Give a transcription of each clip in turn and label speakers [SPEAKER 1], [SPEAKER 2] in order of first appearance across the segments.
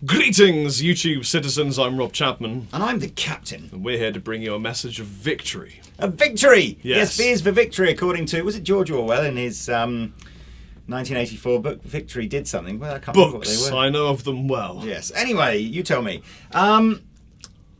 [SPEAKER 1] Greetings, YouTube citizens. I'm Rob Chapman.
[SPEAKER 2] And I'm the captain.
[SPEAKER 1] And we're here to bring you a message of victory.
[SPEAKER 2] A victory!
[SPEAKER 1] Yes.
[SPEAKER 2] V is for victory, according to, was it George Orwell in his 1984 book, Victory Did Something? Well, I can't remember what they
[SPEAKER 1] Books,
[SPEAKER 2] were.
[SPEAKER 1] I know of them well.
[SPEAKER 2] Yes. Anyway, you tell me.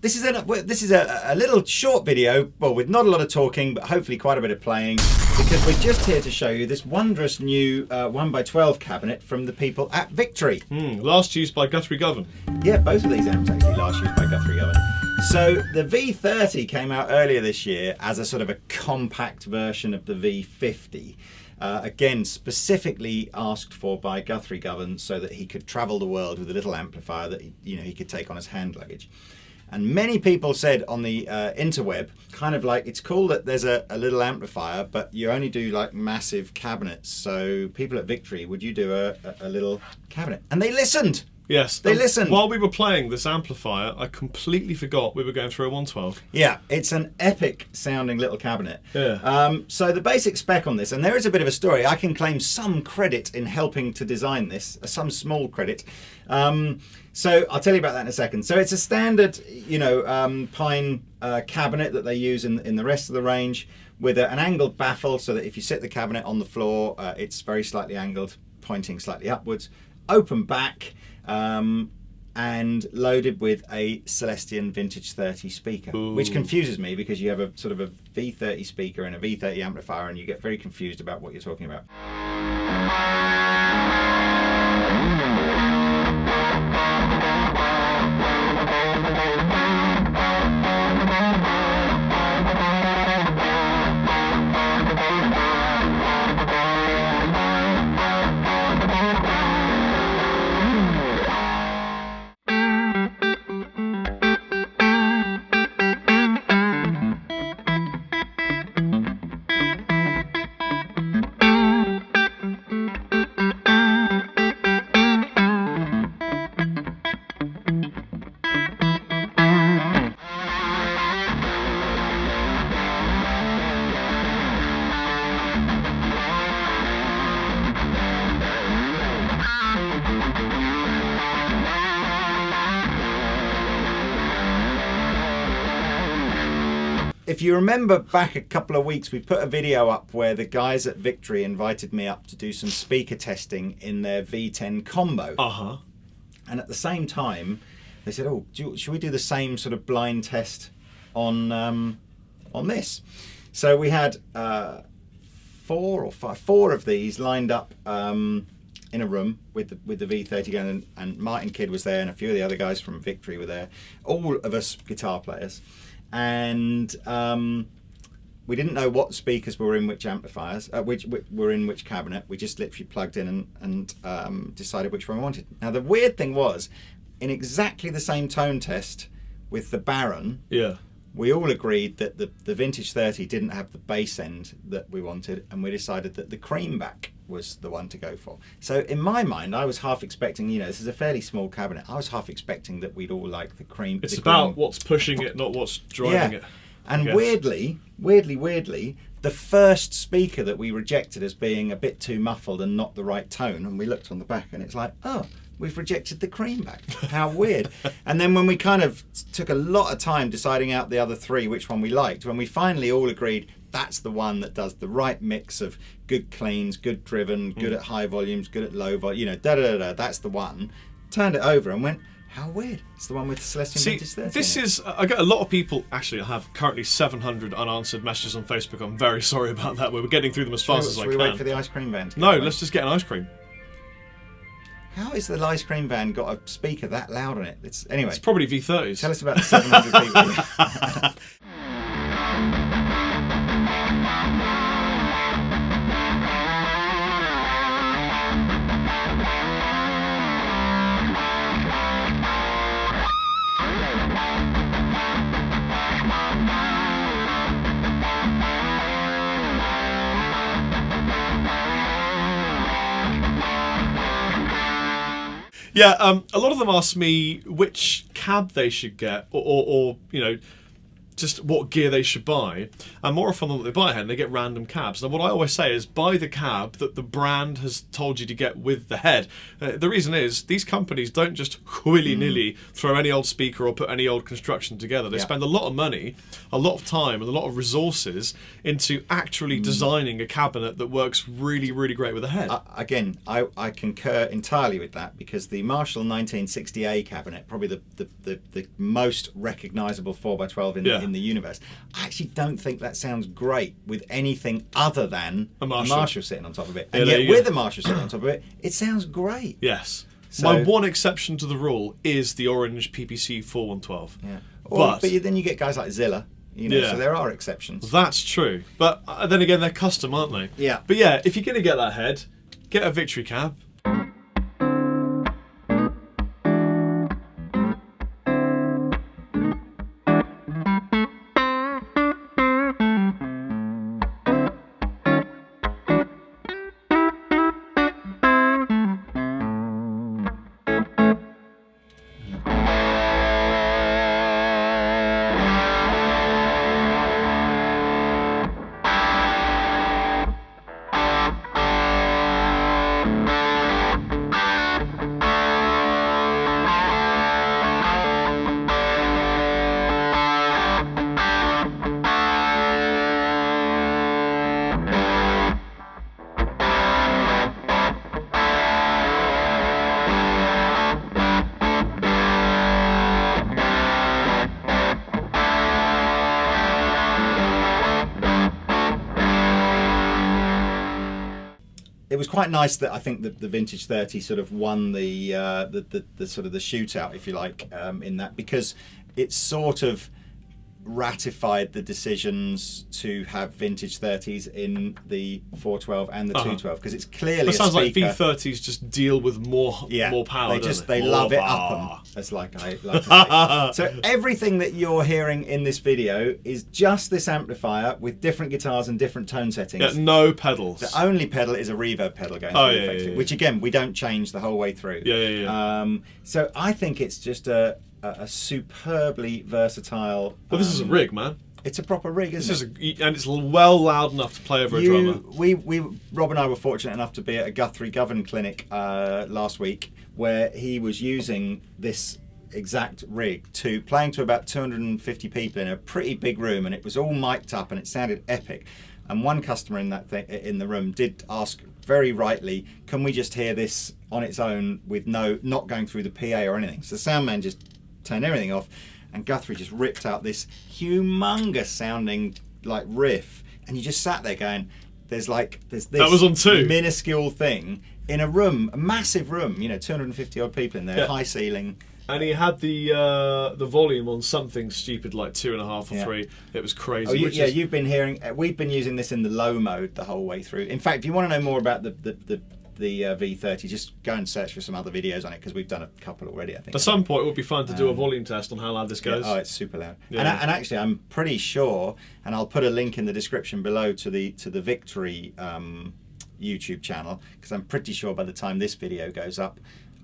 [SPEAKER 2] This is a little short video, well, with not a lot of talking, but hopefully quite a bit of playing, because we're just here to show you this wondrous new 1x12 cabinet from the people at Victory.
[SPEAKER 1] Last used by Guthrie Govan.
[SPEAKER 2] Yeah, both of these amps actually last used by Guthrie Govan. So the V30 came out earlier this year as a sort of a compact version of the V50. Again, specifically asked for by Guthrie Govan so that he could travel the world with a little amplifier that he could take on his hand luggage. And many people said on the interweb, kind of like, it's cool that there's a little amplifier, but you only do like massive cabinets. So people at Victory, would you do a little cabinet? And they listened.
[SPEAKER 1] Yes.
[SPEAKER 2] They listened.
[SPEAKER 1] While we were playing this amplifier, I completely forgot we were going through a 112.
[SPEAKER 2] Yeah, it's an epic sounding little cabinet.
[SPEAKER 1] Yeah.
[SPEAKER 2] So the basic spec on this, and there is a bit of a story. I can claim some credit in helping to design this, some small credit. So I'll tell you about that in a second. So it's a standard, pine cabinet that they use in the rest of the range, with an angled baffle, so that if you sit the cabinet on the floor, it's very slightly angled, pointing slightly upwards. Open back, and loaded with a Celestion Vintage 30 speaker. Ooh. Which confuses me because you have a sort of a V30 speaker and a V30 amplifier, and you get very confused about what you're talking about. If you remember back a couple of weeks, we put a video up where the guys at Victory invited me up to do some speaker testing in their V10 combo.
[SPEAKER 1] Uh-huh.
[SPEAKER 2] And at the same time, they said, should we do the same sort of blind test on this? So we had four of these lined up in a room with the V30 going, and Martin Kidd was there, and a few of the other guys from Victory were there, all of us guitar players. And we didn't know what speakers were in which amplifiers, which were in which cabinet. We just literally plugged in and decided which one we wanted. Now the weird thing was, in exactly the same tone test with the Baron,
[SPEAKER 1] yeah,
[SPEAKER 2] we all agreed that the Vintage 30 didn't have the bass end that we wanted, and we decided that the Creamback was the one to go for. So in my mind, I was half expecting, this is a fairly small cabinet, I was half expecting that we'd all like the cream.
[SPEAKER 1] It's about what's pushing it, not what's driving it.
[SPEAKER 2] And weirdly, the first speaker that we rejected as being a bit too muffled and not the right tone, and we looked on the back and it's like, oh, we've rejected the Creamback. How weird. And then when we kind of took a lot of time deciding out the other three, which one we liked, when we finally all agreed that's the one that does the right mix of good cleans, good driven, good at high volumes, good at low volume, that's the one. Turned it over and went, how weird. It's the one with the Celestion Vintage 30.
[SPEAKER 1] This is, I get a lot of people, actually I have currently 700 unanswered messages on Facebook. I'm very sorry about that. We're getting through them as fast as I can.
[SPEAKER 2] Should we wait for the ice cream van to
[SPEAKER 1] No, let's just get an ice cream.
[SPEAKER 2] How has the ice cream van got a speaker that loud on it? Anyway.
[SPEAKER 1] It's probably V30s.
[SPEAKER 2] Tell us about the 700 people.
[SPEAKER 1] Yeah, a lot of them ask me which cab they should get, or just what gear they should buy, and more often than not, they buy ahead and they get random cabs. Now, what I always say is buy the cab that the brand has told you to get with the head. The reason is these companies don't just willy-nilly throw any old speaker or put any old construction together. They spend a lot of money, a lot of time, and a lot of resources into actually designing a cabinet that works really, really great with the head.
[SPEAKER 2] Again, I concur entirely with that, because the Marshall 1960A cabinet, probably the most recognisable 4x12 in the universe, I actually don't think that sounds great with anything other than a Marshall sitting on top of it. And yet with a Marshall sitting on top of it, it sounds great.
[SPEAKER 1] Yes.
[SPEAKER 2] So,
[SPEAKER 1] my one exception to the rule is the orange PPC 4112.
[SPEAKER 2] Yeah. But then you get guys like Zilla, so there are exceptions.
[SPEAKER 1] That's true. But then again, they're custom, aren't they?
[SPEAKER 2] Yeah.
[SPEAKER 1] But yeah, if you're going to get that head, get a Victory cab.
[SPEAKER 2] It was quite nice that I think the vintage 30 sort of won the sort of the shootout, if you like, in that, because it sort of ratified the decisions to have vintage 30s in the 412 and the 212, because it's clearly
[SPEAKER 1] it sounds
[SPEAKER 2] a speaker.
[SPEAKER 1] like V30s just deal with more power.
[SPEAKER 2] They love it up 'em, as like I like to say. So everything that you're hearing in this video is just this amplifier with different guitars and different tone settings.
[SPEAKER 1] Yeah, no pedals.
[SPEAKER 2] The only pedal is a reverb pedal going through the effects, which again we don't change the whole way through. So I think it's just a superbly versatile.
[SPEAKER 1] But this is a rig, man.
[SPEAKER 2] It's a proper rig, isn't it?
[SPEAKER 1] And it's well loud enough to play over a drummer.
[SPEAKER 2] Rob and I were fortunate enough to be at a Guthrie Govan clinic last week, where he was using this exact rig to playing to about 250 people in a pretty big room, and it was all mic'd up and it sounded epic. And one customer in in the room did ask very rightly, can we just hear this on its own with not going through the PA or anything? So the sound man just turned everything off, and Guthrie just ripped out this humongous sounding like riff, and you just sat there going, there's this
[SPEAKER 1] that was on two.
[SPEAKER 2] minuscule thing in a room, a massive room, 250 odd people in there, high ceiling.
[SPEAKER 1] And he had the volume on something stupid like 2.5 or 3. It was crazy.
[SPEAKER 2] You've been hearing. We've been using this in the low mode the whole way through. In fact, if you want to know more about the V30, just go and search for some other videos on it, because we've done a couple already, I think.
[SPEAKER 1] At some point, it would be fun to do a volume test on how loud this goes.
[SPEAKER 2] It's super loud. And actually, I'm pretty sure, and I'll put a link in the description below to the Victory YouTube channel, because I'm pretty sure by the time this video goes up,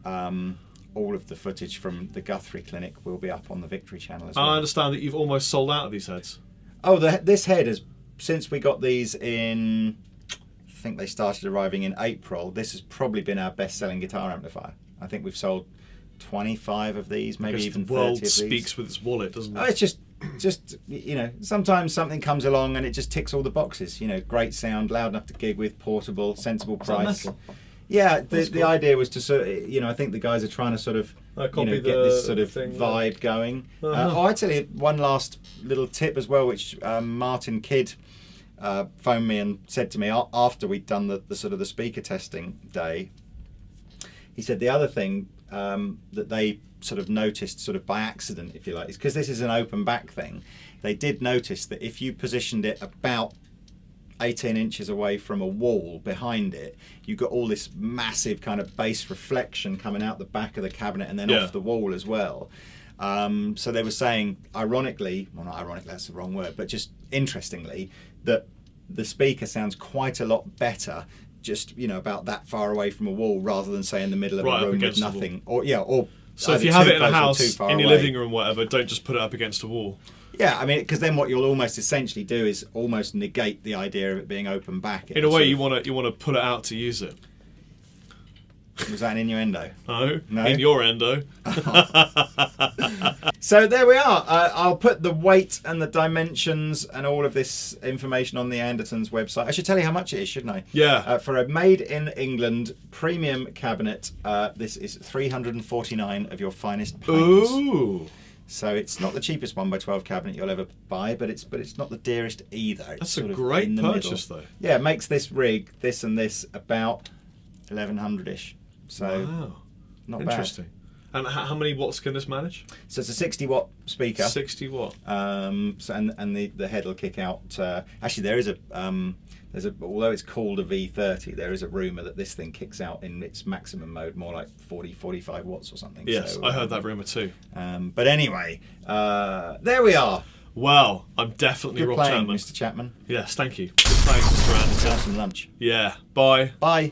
[SPEAKER 2] all of the footage from the Guthrie clinic will be up on the Victory channel as well.
[SPEAKER 1] I understand that you've almost sold out of these heads.
[SPEAKER 2] Oh, this head has, since we got these in, I think they started arriving in April, this has probably been our best-selling guitar amplifier. I think we've sold 25 of these, maybe even 30 of these.
[SPEAKER 1] The world speaks with its wallet, doesn't it?
[SPEAKER 2] Oh, it's just sometimes something comes along and it just ticks all the boxes. Great sound, loud enough to gig with, portable, sensible price. Yeah, the idea was to I think the guys are trying to sort of get this sort of vibe going. I'd tell you one last little tip as well, which Martin Kidd phoned me and said to me after we'd done the sort of the speaker testing day. He said the other thing that they sort of noticed sort of by accident, if you like, is because this is an open back thing. They did notice that if you positioned it about 18 inches away from a wall behind it, you got all this massive kind of bass reflection coming out the back of the cabinet and then off the wall as well. So they were saying, ironically, well, not ironically, that's the wrong word, but just interestingly, that the speaker sounds quite a lot better just about that far away from a wall, rather than say in the middle of a room with nothing, or
[SPEAKER 1] So if
[SPEAKER 2] either
[SPEAKER 1] you have
[SPEAKER 2] too
[SPEAKER 1] it in a
[SPEAKER 2] close or
[SPEAKER 1] house,
[SPEAKER 2] too far
[SPEAKER 1] in your
[SPEAKER 2] away.
[SPEAKER 1] living room, whatever, don't just put it up against a wall.
[SPEAKER 2] Yeah, I mean, because then what you'll almost essentially do is almost negate the idea of it being open back.
[SPEAKER 1] In a way, you want to pull it out to use it.
[SPEAKER 2] Was that an innuendo?
[SPEAKER 1] No, in your endo.
[SPEAKER 2] So there we are. I'll put the weight and the dimensions and all of this information on the Andertons website. I should tell you how much it is, shouldn't I?
[SPEAKER 1] Yeah.
[SPEAKER 2] For a made in England premium cabinet, this is 349 of your finest pints.
[SPEAKER 1] Ooh.
[SPEAKER 2] So it's not the cheapest 1x12 cabinet you'll ever buy, but it's not the dearest either. It's
[SPEAKER 1] That's a
[SPEAKER 2] sort of
[SPEAKER 1] great
[SPEAKER 2] in the
[SPEAKER 1] purchase,
[SPEAKER 2] middle.
[SPEAKER 1] though.
[SPEAKER 2] Yeah, it makes this rig, this and this, about 1100-ish. So
[SPEAKER 1] Wow.
[SPEAKER 2] not
[SPEAKER 1] Interesting.
[SPEAKER 2] bad.
[SPEAKER 1] And how many watts can this manage?
[SPEAKER 2] So it's a 60-watt speaker.
[SPEAKER 1] 60 watt.
[SPEAKER 2] So and the head will kick out. Actually, there's a although it's called a V30, there is a rumor that this thing kicks out in its maximum mode more like 45 watts or something.
[SPEAKER 1] Yes,
[SPEAKER 2] so,
[SPEAKER 1] I heard that rumor too.
[SPEAKER 2] But anyway, there we are.
[SPEAKER 1] Well, I'm definitely
[SPEAKER 2] Good
[SPEAKER 1] Rob
[SPEAKER 2] playing,
[SPEAKER 1] Chapman.
[SPEAKER 2] Mr. Chapman.
[SPEAKER 1] Yes, thank you. Good playing, Mr. Anderton.
[SPEAKER 2] Have some lunch.
[SPEAKER 1] Yeah. Bye.
[SPEAKER 2] Bye.